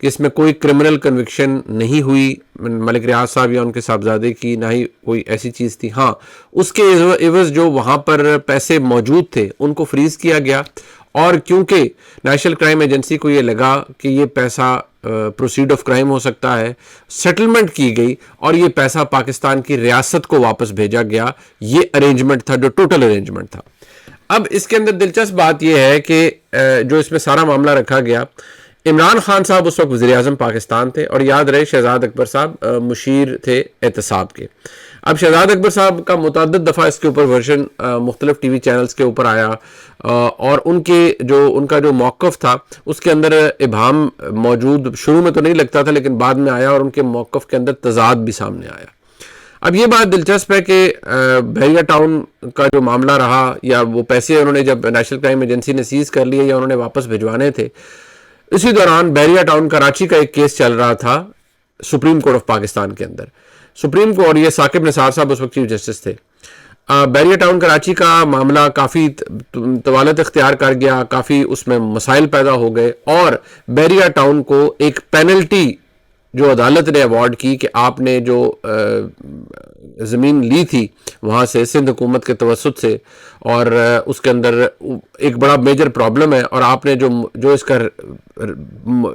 کہ اس میں کوئی کرمنل کنوکشن نہیں ہوئی ملک ریاض صاحب یا ان کے صاحبزادے کی، نہ ہی کوئی ایسی چیز تھی. ہاں اس کے عوض جو وہاں پر پیسے موجود تھے ان کو فریز کیا گیا، اور کیونکہ نیشنل کرائم ایجنسی کو یہ لگا کہ یہ پیسہ پروسیڈ آف کرائم ہو سکتا ہے، سیٹلمنٹ کی گئی اور یہ پیسہ پاکستان کی ریاست کو واپس بھیجا گیا. یہ ارینجمنٹ تھا جو ٹوٹل ارینجمنٹ تھا. اب اس کے اندر دلچسپ بات یہ ہے کہ جو اس میں سارا معاملہ رکھا گیا، عمران خان صاحب اس وقت وزیر اعظم پاکستان تھے، اور یاد رہے شہزاد اکبر صاحب مشیر تھے احتساب کے. اب شہزاد اکبر صاحب کا متعدد دفعہ اس کے اوپر ورژن مختلف ٹی وی چینلز کے اوپر آیا، اور ان کا جو موقف تھا اس کے اندر ابہام موجود شروع میں تو نہیں لگتا تھا، لیکن بعد میں آیا، اور ان کے موقف کے اندر تضاد بھی سامنے آیا. اب یہ بات دلچسپ ہے کہ بحریہ ٹاؤن کا جو معاملہ رہا، یا وہ پیسے انہوں نے جب نیشنل کرائم ایجنسی نے سیز کر لیے یا انہوں نے واپس بھجوانے تھے، اسی دوران بحریہ ٹاؤن کراچی کا ایک کیس چل رہا تھا سپریم کورٹ آف پاکستان کے اندر. سپریم کورٹ، یہ ثاقب نثار صاحب اس وقت چیف جسٹس تھے. بحریہ ٹاؤن کراچی کا معاملہ کافی طوالت اختیار کر گیا، کافی اس میں مسائل پیدا ہو گئے، اور بحریہ ٹاؤن کو ایک پینلٹی جو عدالت نے ایوارڈ کی کہ آپ نے جو زمین لی تھی وہاں سے سندھ حکومت کے توسط سے، اور اس کے اندر ایک بڑا میجر پرابلم ہے، اور آپ نے جو اس کا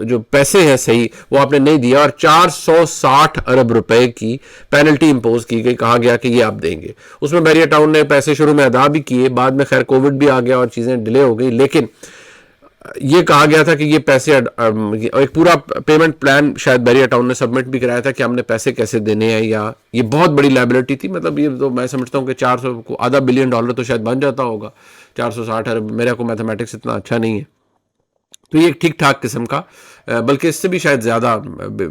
جو پیسے ہیں صحیح وہ آپ نے نہیں دیا، اور 460 ارب روپے کی پینلٹی امپوز کی گئی. کہا گیا کہ یہ آپ دیں گے. اس میں بحریہ ٹاؤن نے پیسے شروع میں ادا بھی کیے، بعد میں خیر کووڈ بھی آ گیا اور چیزیں ڈیلے ہو گئی، لیکن یہ کہا گیا تھا کہ یہ پیسے، ایک پورا پیمنٹ پلان شاید بحریہ ٹاؤن نے سبمٹ بھی کرایا تھا کہ ہم نے پیسے کیسے دینے ہیں، یا یہ بہت بڑی لائبلٹی تھی. مطلب یہ تو میں سمجھتا ہوں کہ 400 کو آدھا بلین ڈالر تو شاید بن جاتا ہوگا. 460 ارب، میرا کو میتھمیٹکس اتنا اچھا نہیں ہے، تو یہ ایک ٹھیک ٹھاک قسم کا، بلکہ اس سے بھی شاید زیادہ،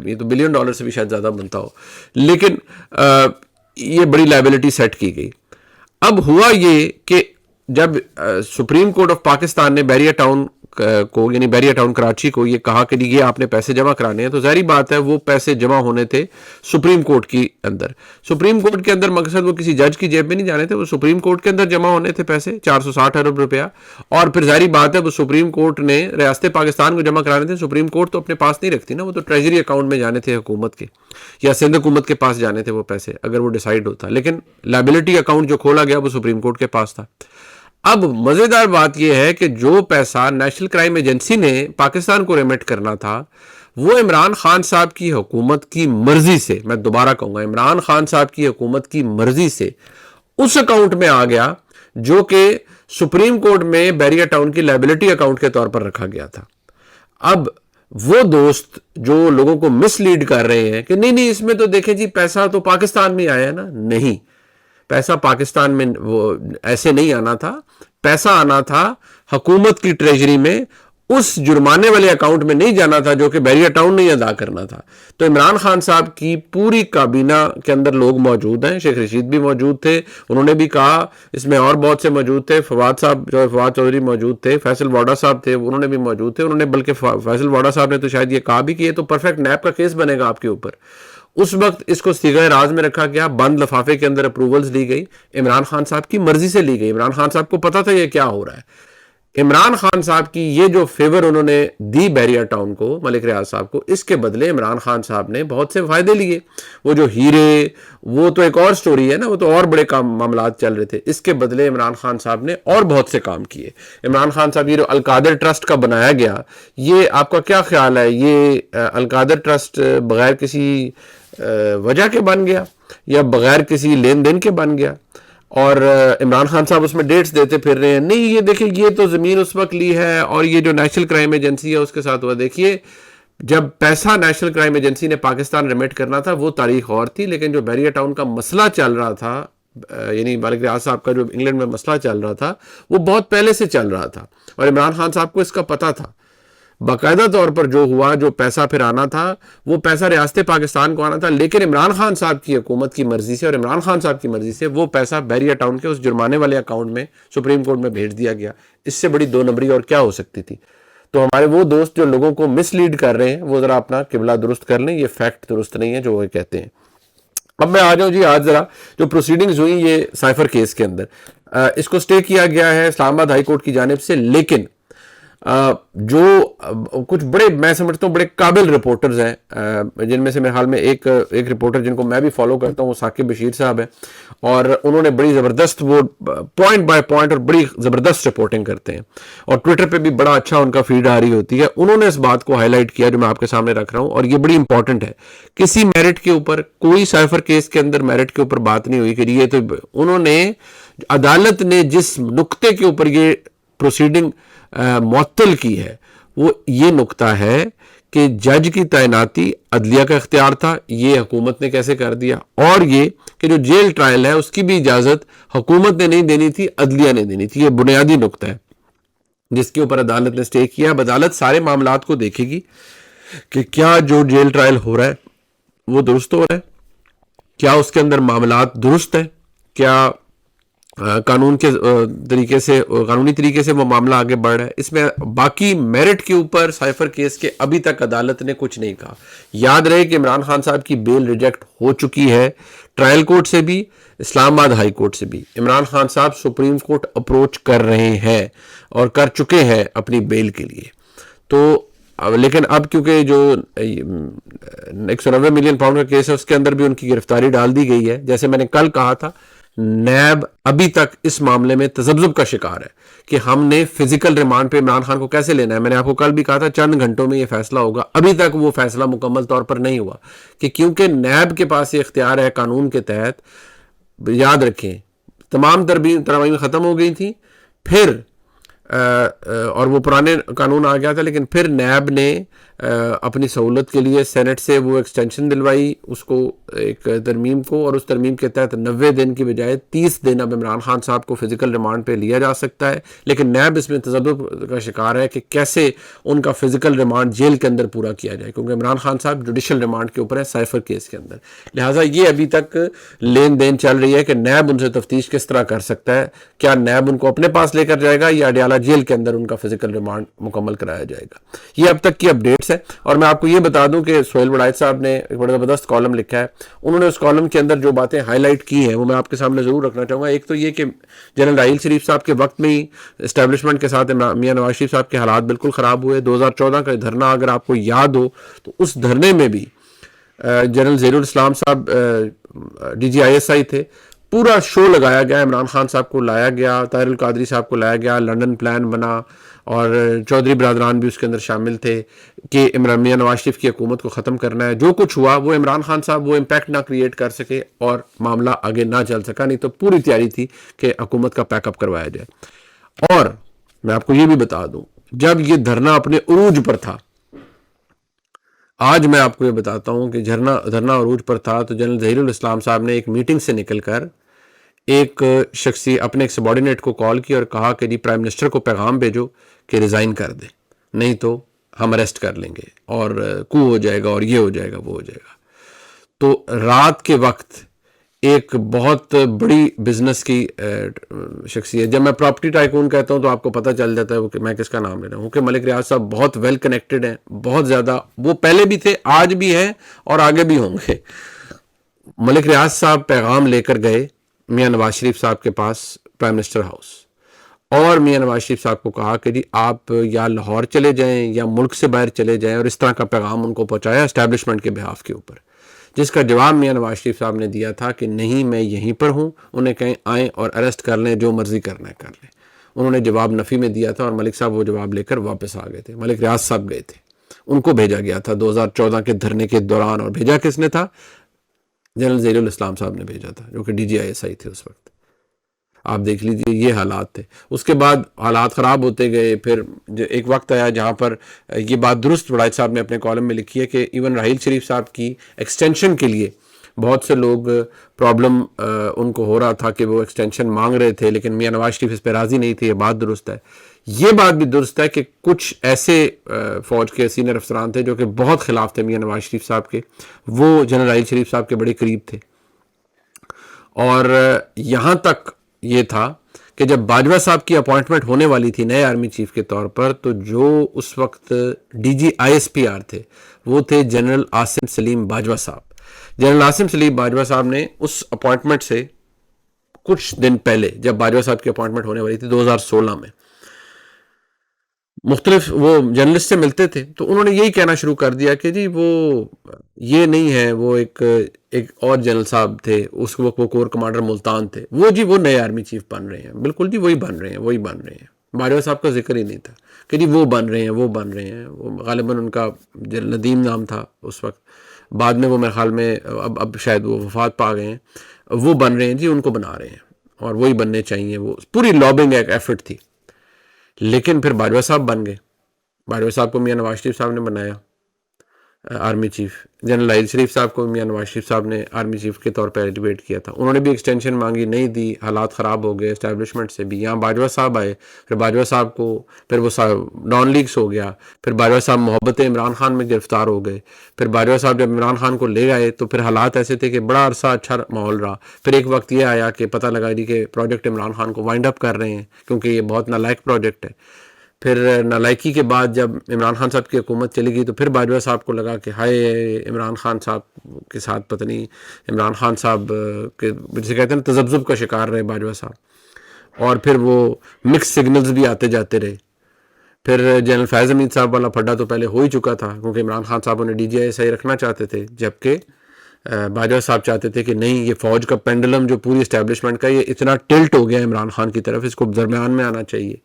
یہ تو بلین ڈالر سے بھی شاید زیادہ بنتا ہو، لیکن یہ بڑی لائبلٹی سیٹ کی گئی. اب ہوا یہ کہ جب سپریم کورٹ آف پاکستان نے بحریہ ٹاؤن کو، یعنی بحریہ ٹاؤن کراچی کو، یہ کہا کہ یہ آپ نے پیسے جمع کرانے ہیں، تو ظاہری بات ہے وہ پیسے جمع ہونے تھے سپریم کورٹ کی اندر. سپریم کورٹ کے اندر مقصد وہ کسی جج کی جیب میں نہیں جانے تھے، وہ سپریم کورٹ کے اندر جمع ہونے تھے پیسے 460 ارب روپیہ. اور پھر ظاہری بات ہے وہ سپریم کورٹ نے ریاست پاکستان کو جمع کرانے تھے. سپریم کورٹ تو اپنے پاس نہیں رکھتی نا، وہ تو ٹریجری اکاؤنٹ میں جانے تھے حکومت کے، یا سندھ حکومت کے پاس جانے تھے وہ پیسے اگر وہ ڈیسائیڈ ہوتا. لیکن لائبلٹی اکاؤنٹ جو کھولا گیا وہ سپریم کورٹ کے پاس تھا. اب مزیدار بات یہ ہے کہ جو پیسہ نیشنل کرائم ایجنسی نے پاکستان کو ریمٹ کرنا تھا، وہ عمران خان صاحب کی حکومت کی مرضی سے، میں دوبارہ کہوں گا، عمران خان صاحب کی حکومت کی مرضی سے اس اکاؤنٹ میں آ گیا جو کہ سپریم کورٹ میں بحریہ ٹاؤن کی لائبلٹی اکاؤنٹ کے طور پر رکھا گیا تھا. اب وہ دوست جو لوگوں کو مس لیڈ کر رہے ہیں کہ نہیں اس میں تو دیکھیں جی پیسہ تو پاکستان میں آیا نا، نہیں، پیسہ پاکستان میں وہ ایسے نہیں آنا تھا. پیسہ آنا تھا حکومت کی ٹریجری میں، اس جرمانے والے اکاؤنٹ میں نہیں جانا تھا جو کہ بحریہ ٹاؤن نے ادا کرنا تھا. تو عمران خان صاحب کی پوری کابینہ کے اندر لوگ موجود ہیں، شیخ رشید بھی موجود تھے، انہوں نے بھی کہا، اس میں اور بہت سے موجود تھے، فواد صاحب جو فواد چودھری موجود تھے، فیصل واڈا صاحب تھے، انہوں نے بھی موجود تھے. انہوں نے بلکہ فیصل واڈا صاحب نے تو شاید یہ کہا بھی کہ یہ تو پرفیکٹ نیب کا کیس بنے گا آپ کے اوپر. اس وقت اس کو صیغہ راز میں رکھا گیا، بند لفافے کے اندر اپروولز لی گئی، عمران خان صاحب کی مرضی سے لی گئی. عمران خان صاحب کو پتا تھا یہ کیا ہو رہا ہے. عمران خان صاحب کی یہ جو فیور انہوں نے دی بحریہ ٹاؤن کو، ملک ریاض صاحب کو، اس کے بدلے عمران خان صاحب نے بہت سے فائدے لیے. وہ جو ہیرے، وہ تو ایک اور سٹوری ہے نا، وہ تو اور بڑے معاملات چل رہے تھے. اس کے بدلے عمران خان صاحب نے اور بہت سے کام کیے. عمران خان صاحب یہ جو القادر ٹرسٹ کا بنایا گیا، یہ آپ کا کیا خیال ہے؟ یہ القادر ٹرسٹ بغیر کسی وجہ کے بن گیا یا بغیر کسی لین دین کے بن گیا؟ اور عمران خان صاحب اس میں ڈیٹس دیتے پھر رہے ہیں، نہیں یہ دیکھیں یہ تو زمین اس وقت لی ہے، اور یہ جو نیشنل کرائم ایجنسی ہے اس کے ساتھ ہوا. دیکھیے جب پیسہ نیشنل کرائم ایجنسی نے پاکستان ریمٹ کرنا تھا وہ تاریخ اور تھی، لیکن جو بحریہ ٹاؤن کا مسئلہ چل رہا تھا، یعنی ملک ریاض صاحب کا جو انگلینڈ میں مسئلہ چل رہا تھا، وہ بہت پہلے سے چل رہا تھا، اور عمران خان صاحب کو اس کا پتہ تھا. باقاعدہ طور پر جو ہوا، جو پیسہ پھر آنا تھا، وہ پیسہ ریاست پاکستان کو آنا تھا، لیکن عمران خان صاحب کی حکومت کی مرضی سے اور عمران خان صاحب کی مرضی سے وہ پیسہ بحریہ ٹاؤن کے اس جرمانے والے اکاؤنٹ میں سپریم کورٹ میں بھیج دیا گیا. اس سے بڑی دو نمبری اور کیا ہو سکتی تھی؟ تو ہمارے وہ دوست جو لوگوں کو مس لیڈ کر رہے ہیں وہ ذرا اپنا قبلہ درست کر لیں، یہ فیکٹ درست نہیں ہے جو وہ کہتے ہیں. اب میں آ جاؤں جی، آج ذرا جو پروسیڈنگز ہوئی یہ سائفر کیس کے اندر، اس کو سٹے کیا گیا ہے اسلام آباد ہائی کورٹ کی جانب سے، لیکن جو کچھ بڑے میں سمجھتا ہوں بڑے قابل رپورٹرز ہیں، جن میں سے میرے حال میں ایک رپورٹر جن کو میں بھی فالو کرتا ہوں وہ ثاقب بشیر صاحب ہیں، اور انہوں نے بڑی زبردست، وہ پوائنٹ بائی پوائنٹ اور بڑی زبردست رپورٹنگ کرتے ہیں، اور ٹویٹر پہ بھی بڑا اچھا ان کا فیڈ آ رہی ہوتی ہے. انہوں نے اس بات کو ہائی لائٹ کیا جو میں آپ کے سامنے رکھ رہا ہوں، اور یہ بڑی امپورٹنٹ ہے. کسی میرٹ کے اوپر، کوئی سائفر کیس کے اندر میرٹ کے اوپر بات نہیں ہوئی کہ یہ تو انہوں نے، عدالت نے جس نقطے کے اوپر یہ پروسیڈنگ معطل کی ہے وہ یہ نقطہ ہے کہ جج کی تعیناتی عدلیہ کا اختیار تھا، یہ حکومت نے کیسے کر دیا، اور یہ کہ جو جیل ٹرائل ہے اس کی بھی اجازت حکومت نے نہیں دینی تھی، عدلیہ نے دینی تھی. یہ بنیادی نقطہ ہے جس کے اوپر عدالت نے سٹے کیا. اب عدالت سارے معاملات کو دیکھے گی کہ کیا جو جیل ٹرائل ہو رہا ہے وہ درست ہو رہا ہے، کیا اس کے اندر معاملات درست ہیں، کیا قانون کے طریقے سے، قانونی طریقے سے وہ معاملہ آگے بڑھ رہا ہے. اس میں باقی میرٹ کے اوپر سائفر کیس کے ابھی تک عدالت نے کچھ نہیں کہا. یاد رہے کہ عمران خان صاحب کی بیل ریجیکٹ ہو چکی ہے، ٹرائل کورٹ سے بھی، اسلام آباد ہائی کورٹ سے بھی. عمران خان صاحب سپریم کورٹ اپروچ کر رہے ہیں اور کر چکے ہیں اپنی بیل کے لیے. تو لیکن اب کیونکہ جو 190 ملین پاؤنڈ کا کیس ہے اس کے اندر بھی ان کی گرفتاری ڈال دی گئی ہے. جیسے میں نے کل کہا تھا، نیب ابھی تک اس معاملے میں تذبذب کا شکار ہے کہ ہم نے فزیکل ریمانڈ پہ عمران خان کو کیسے لینا ہے. میں نے آپ کو کل بھی کہا تھا چند گھنٹوں میں یہ فیصلہ ہوگا. ابھی تک وہ فیصلہ مکمل طور پر نہیں ہوا کہ کیونکہ نیب کے پاس یہ اختیار ہے قانون کے تحت. یاد رکھیں تمام ترامیم ختم ہو گئی تھیں، پھر اور وہ پرانے قانون آ گیا تھا، لیکن پھر نیب نے اپنی سہولت کے لیے سینٹ سے وہ ایکسٹینشن دلوائی اس کو، ایک ترمیم کو، اور اس ترمیم کے تحت 90 دن کی بجائے 30 دن اب عمران خان صاحب کو فزیکل ریمانڈ پہ لیا جا سکتا ہے. لیکن نیب اس میں تذبذب کا شکار ہے کہ کیسے ان کا فزیکل ریمانڈ جیل کے اندر پورا کیا جائے، کیونکہ عمران خان صاحب جوڈیشل ریمانڈ کے اوپر ہے سائفر کیس کے اندر. لہٰذا یہ ابھی تک لین دین چل رہی ہے کہ نیب ان سے تفتیش کس طرح کر سکتا ہے. کیا نیب ان کو اپنے پاس لے کر جائے گا یا اڈیالہ جیل کے اندر ان کا فزیکل ریمانڈ مکمل کرایا جائے گا. یہ اب تک کی اپڈیٹس ہے. اور میں آپ کو یہ بتا دوں کہ سہیل وڑائچ صاحب نے ایک بڑا زبردست کالم لکھا ہے. انہوں نے اس کالم کے اندر جو باتیں ہائی لائٹ کی ہیں وہ میں آپ کے سامنے ضرور رکھنا چاہوں گا. ایک تو یہ کہ جنرل راحیل شریف صاحب کے وقت میں ہی اسٹیبلشمنٹ کے ساتھ میاں نواز شریف صاحب کے حالات بالکل خراب ہوئے. 2014 کا دھرنا اگر آپ کو یاد ہو تو اس دھرنے میں بھی جنرل ظہیر الاسلام صاحب DGISI تھے. پورا شو لگایا گیا، عمران خان صاحب کو لایا گیا، طاہر القادری صاحب کو لایا گیا، لنڈن پلان بنا، اور چودھری برادران بھی اس کے اندر شامل تھے کہ میاں نواز شریف کی حکومت کو ختم کرنا ہے. جو کچھ ہوا وہ عمران خان صاحب وہ امپیکٹ نہ کریٹ کر سکے اور معاملہ آگے نہ چل سکا، نہیں تو پوری تیاری تھی کہ حکومت کا پیک اپ کروایا جائے. اور میں آپ کو یہ بھی بتا دوں جب یہ دھرنا اپنے عروج پر تھا، آج میں آپ کو یہ بتاتا ہوں کہ دھرنا عروج پر تھا تو جنرل ظہیر الاسلام صاحب نے ایک میٹنگ سے نکل کر ایک شخصی اپنے ایک سبارڈینیٹ کو کال کی اور کہا کہ جی پرائم منسٹر کو پیغام بھیجو کہ ریزائن کر دیں، نہیں تو ہم اریسٹ کر لیں گے اور کو ہو جائے گا اور یہ ہو جائے گا وہ ہو جائے گا. تو رات کے وقت ایک بہت بڑی بزنس کی شخصیت، جب میں پراپرٹی ٹائکون کہتا ہوں تو آپ کو پتہ چل جاتا ہے کہ میں کس کا نام لے رہا ہوں، کہ ملک ریاض صاحب بہت ویل کنیکٹڈ ہیں، بہت زیادہ. وہ پہلے بھی تھے، آج بھی ہیں اور آگے بھی ہوں گے. ملک ریاض صاحب پیغام لے کر گئے میاں نواز شریف صاحب کے پاس پرائم منسٹر ہاؤس، اور میاں نواز شریف صاحب کو کہا کہ جی آپ یا لاہور چلے جائیں یا ملک سے باہر چلے جائیں، اور اس طرح کا پیغام ان کو پہنچایا اسٹیبلشمنٹ کے بہاف کے اوپر. جس کا جواب میاں نواز شریف صاحب نے دیا تھا کہ نہیں میں یہیں پر ہوں، انہیں کہیں آئیں اور اریسٹ کر لیں، جو مرضی کرنا ہے کر لیں. انہوں نے جواب نفی میں دیا تھا اور ملک صاحب وہ جواب لے کر واپس آ گئے تھے. ملک ریاض صاحب گئے تھے، ان کو بھیجا گیا تھا 2014 کے دھرنے کے دوران، اور بھیجا کس نے تھا؟ جنرل ظہیر الاسلام صاحب نے بھیجا تھا جو کہ DGISI تھے اس وقت. آپ دیکھ لیجئے یہ حالات تھے. اس کے بعد حالات خراب ہوتے گئے. پھر ایک وقت آیا جہاں پر یہ بات درست وڑائچ صاحب نے اپنے کالم میں لکھی ہے کہ ایون راحیل شریف صاحب کی ایکسٹینشن کے لیے بہت سے لوگ پرابلم ان کو ہو رہا تھا کہ وہ ایکسٹینشن مانگ رہے تھے، لیکن میاں نواز شریف اس پہ راضی نہیں تھے. یہ بات درست ہے. یہ بات بھی درست ہے کہ کچھ ایسے فوج کے سینئر افسران تھے جو کہ بہت خلاف تھے میاں نواز شریف صاحب کے، وہ جنرل راحیل شریف صاحب کے بڑے قریب تھے. اور یہاں تک یہ تھا کہ جب باجوہ صاحب کی اپوائنٹمنٹ ہونے والی تھی نئے آرمی چیف کے طور پر، تو جو اس وقت DGISPR تھے وہ تھے جنرل عاصم سلیم باجوہ صاحب. جنرل عاصم سلیم باجوہ صاحب نے اس اپوائنٹمنٹ سے کچھ دن پہلے، جب باجوہ صاحب کی اپوائنٹمنٹ ہونے والی تھی 2016 میں، مختلف وہ جرنلسٹ سے ملتے تھے تو انہوں نے یہی کہنا شروع کر دیا کہ جی وہ یہ نہیں ہے، وہ ایک اور جنرل صاحب تھے اس وقت، وہ کور کمانڈر ملتان تھے، وہ جی وہ نئے آرمی چیف بن رہے ہیں، بالکل جی وہی بن رہے ہیں، وہی بن رہے ہیں۔ باجوہ صاحب کا ذکر ہی نہیں تھا کہ جی وہ بن رہے ہیں، وہ بن رہے ہیں۔ وہ غالباً ان کا ندیم نام تھا اس وقت، بعد میں وہ میرے خیال میں اب شاید وہ وفات پا گئے ہیں۔ وہ بن رہے ہیں جی، ان کو بنا رہے ہیں اور وہی بننے چاہیے۔ وہ پوری لابنگ ایک ایفرٹ تھی، لیکن پھر باجوہ صاحب بن گئے۔ باجوہ صاحب کو میاں نواز شریف صاحب نے بنایا آرمی چیف، جنرل عادل شریف صاحب کو میاں نواز شریف صاحب نے آرمی چیف کے طور پہ ایلیویٹ کیا تھا۔ انہوں نے بھی ایکسٹینشن مانگی، نہیں دی، حالات خراب ہو گئے اسٹیبلشمنٹ سے بھی۔ یہاں باجوہ صاحب آئے، پھر باجوہ صاحب کو پھر وہ نان لیگس ہو گیا، پھر باجوہ صاحب محبت عمران خان میں گرفتار ہو گئے۔ پھر باجوہ صاحب جب عمران خان کو لے آئے تو پھر حالات ایسے تھے کہ بڑا عرصہ اچھا ماحول رہا۔ پھر ایک وقت یہ آیا کہ پتہ لگا دی کہ پروجیکٹ عمران خان کو وائنڈ اپ کر رہے ہیں کیونکہ یہ بہت نالائق پروجیکٹ ہے۔ پھر نالائکی کے بعد جب عمران خان صاحب کی حکومت چلی گئی تو پھر باجوہ صاحب کو لگا کہ ہائے عمران خان صاحب کے ساتھ پتہ نہیں، عمران خان صاحب کے جسے کہتے ہیں نا تذبذب کا شکار رہے باجوہ صاحب، اور پھر وہ مکس سگنلز بھی آتے جاتے رہے۔ پھر جنرل فیض حمید صاحب والا پھڈا تو پہلے ہو ہی چکا تھا کیونکہ عمران خان صاحب انہیں DGI رکھنا چاہتے تھے، جبکہ باجوہ صاحب چاہتے تھے کہ نہیں، یہ فوج کا پینڈولم جو پوری اسٹیبلشمنٹ کا یہ اتنا ٹلٹ ہو گیا عمران خان کی طرف، اس کو درمیان میں آنا چاہیے۔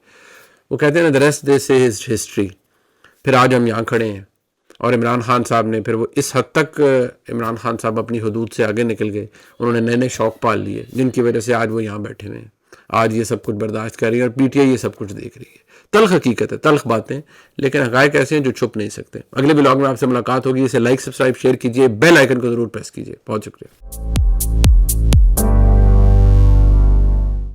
وہ کہتے ہیں نا the rest they say is history۔ پھر آج ہم یہاں کھڑے ہیں اور عمران خان صاحب نے پھر وہ اس حد تک عمران خان صاحب اپنی حدود سے آگے نکل گئے، انہوں نے نئے نئے شوق پال لیے جن کی وجہ سے آج وہ یہاں بیٹھے ہوئے ہیں، آج یہ سب کچھ برداشت کر رہی ہے اور PTI یہ سب کچھ دیکھ رہی ہے۔ تلخ حقیقت ہے، تلخ باتیں، لیکن حقائق ایسے ہیں جو چھپ نہیں سکتے۔ اگلے بلاگ میں آپ سے ملاقات ہوگی، اسے لائک، سبسکرائب، شیئر کیجیے، بیل آئیکن کو ضرور پریس کیجیے۔ بہت شکریہ۔